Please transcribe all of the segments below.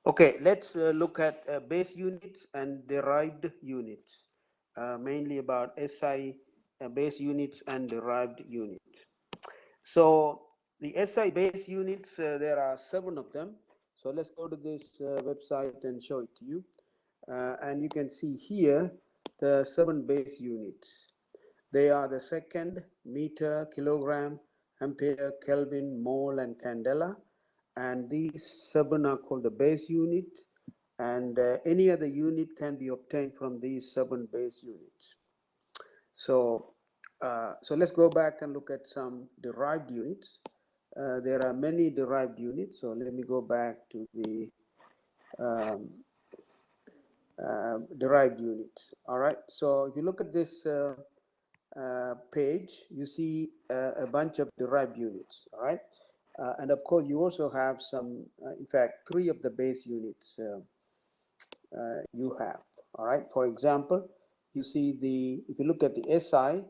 Okay, let's look at base units and derived units, mainly about SI base units and derived units. So the SI base units, there are 7 of them. So let's go to this website and show it to you. And you can see here the 7 base units. They are the second, meter, kilogram, ampere, Kelvin, mole, and candela. And these 7 are called the base unit. And any other unit can be obtained from these 7 base units. So, so let's go back and look at some derived units. There are many derived units. So let me go back to the um, derived units. All right. So if you look at this page, you see a bunch of derived units. All right. And of course, you also have some, in fact, 3 of the base units you have. All right. For example, you see if you look at the SI,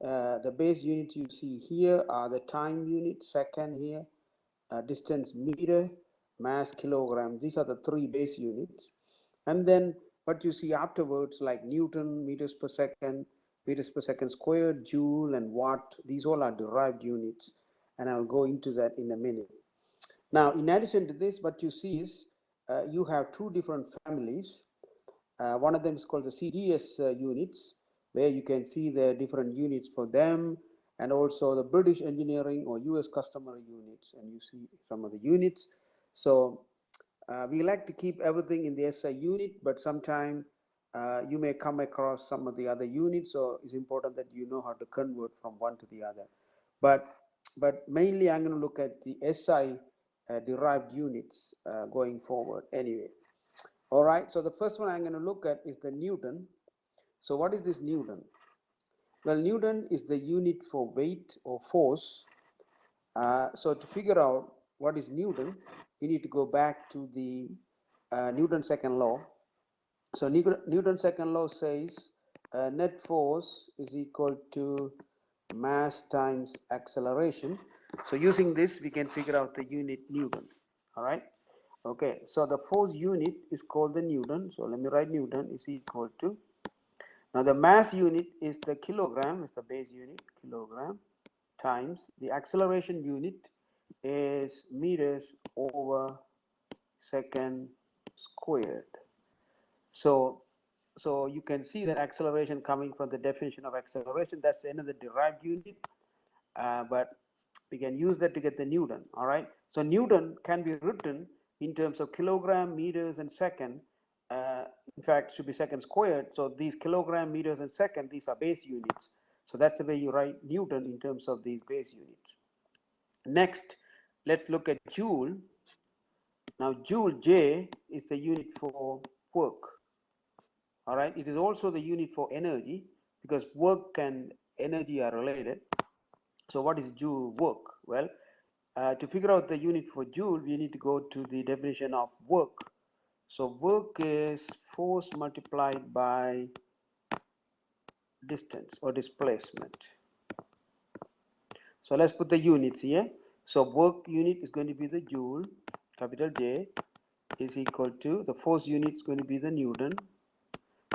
the base units you see here are the time unit, second here, distance meter, mass kilogram. These are the 3 base units. And then what you see afterwards, like Newton, meters per second squared, joule, and watt, these all are derived units. And I'll go into that in a minute. Now, in addition to this, what you see is you have 2 different families. One of them is called the CDS units, where you can see the different units for them, and also the British engineering or US customary units, and you see some of the units. So we like to keep everything in the SI unit, but sometime you may come across some of the other units, so it's important that you know how to convert from one to the other. But mainly I'm going to look at the SI derived units going forward anyway. All right, so the first one I'm going to look at is the Newton. So what is this Newton? Well, Newton is the unit for weight or force. So to figure out what is Newton, we need to go back to the Newton's second law. So Newton's second law says net force is equal to mass times acceleration. So using this, we can figure out the unit Newton. All right. Okay, so the force unit is called the Newton. So let me write Newton is equal to, now the mass unit is the kilogram, is the base unit, kilogram, times the acceleration unit is meters over second squared. So you can see that acceleration coming from the definition of acceleration, that's another derived unit, but we can use that to get the Newton. All right, so Newton can be written in terms of kilogram, meters, and second. In fact, should be second squared. So these kilogram, meters, and second, these are base units. So that's the way you write Newton in terms of these base units. Next, let's look at joule. Now joule, J, is the unit for work. All right, it is also the unit for energy, because work and energy are related. So what is joule work? Well, to figure out the unit for joule, we need to go to the definition of work. So work is force multiplied by distance or displacement. So let's put the units here. So work unit is going to be the joule, capital J, is equal to, the force unit is going to be the Newton,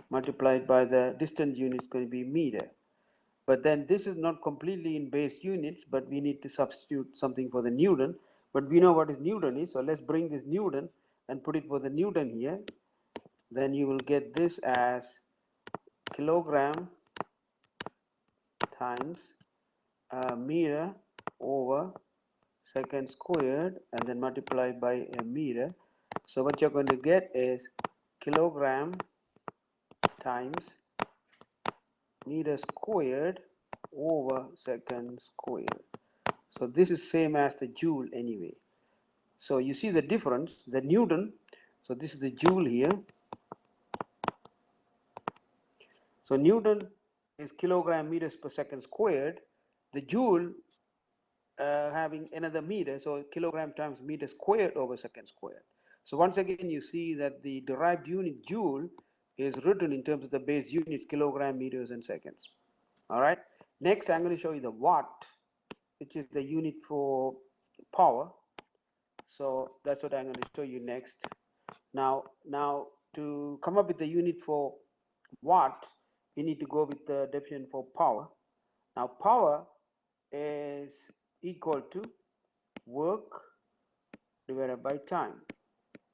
multiplied by the distance unit is going to be meter. But then this is not completely in base units, but we need to substitute something for the Newton. But we know what is Newton is, so let's bring this Newton and put it for the Newton here. Then you will get this as kilogram times meter over second squared, and then multiplied by a meter. So what you're going to get is kilogram times meter squared over second squared. So this is same as the joule anyway. So you see the difference, the Newton, so this is the joule here. So Newton is kilogram meters per second squared. The joule having another meter, so kilogram times meter squared over second squared. So once again, you see that the derived unit joule is written in terms of the base units, kilogram, meters, and seconds. All right. Next, I'm going to show you the watt, which is the unit for power. So that's what I'm going to show you next. Now to come up with the unit for watt, we need to go with the definition for power. Now power is equal to work divided by time.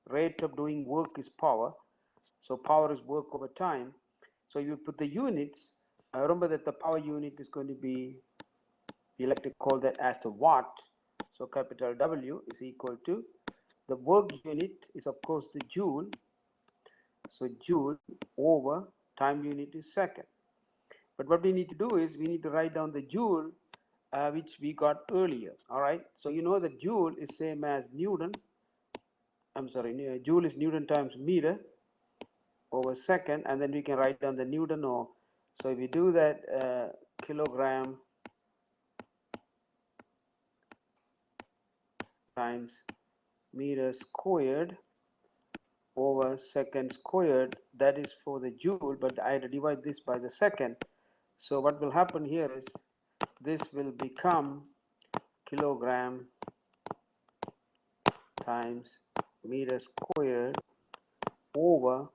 Rate of doing work is power, so power is work over time. So you put the units. Remember that the power unit is going to be, we like to call that as the watt. So capital W is equal to, the work unit is of course the joule. So joule over time unit is second. But what we need to do is we need to write down the joule which we got earlier. All right. So you know that joule is same as Newton. I'm sorry, joule is Newton times meter over second, and then we can write down the Newton, or so if we do that, kilogram times meter squared over second squared, that is for the joule, but I had to divide this by the second. So what will happen here is this will become kilogram times meter squared over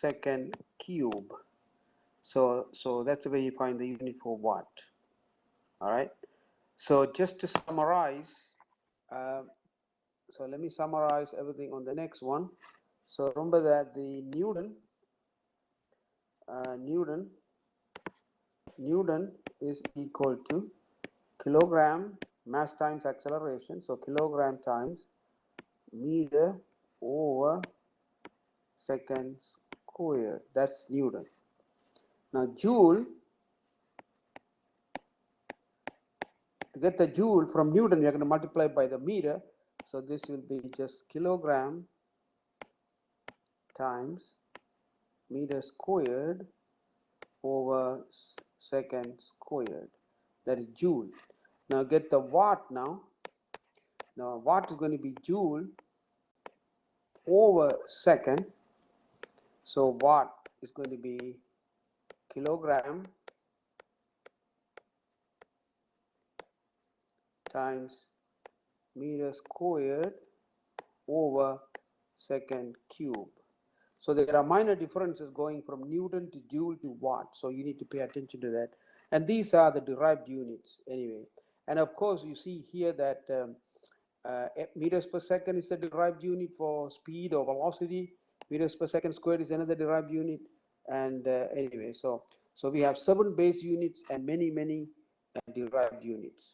second cube. So that's the way you find the unit for watt. All right. So just to summarize, uh, so let me summarize everything on the next one. So remember that the Newton is equal to kilogram mass times acceleration. So kilogram times meter over second squared. That's Newton. Now joule, to get the joule from Newton, we are going to multiply by the meter. So this will be just kilogram times meter squared over second squared. That is joule. Now get the watt now. Now watt is going to be joule over second. So watt is going to be kilogram times meter squared over second cube. So there are minor differences going from Newton to joule to watt. So you need to pay attention to that. And these are the derived units anyway. And of course, you see here that meters per second is a derived unit for speed or velocity. Meters per second squared is another derived unit. And anyway, so we have 7 base units and many derived units.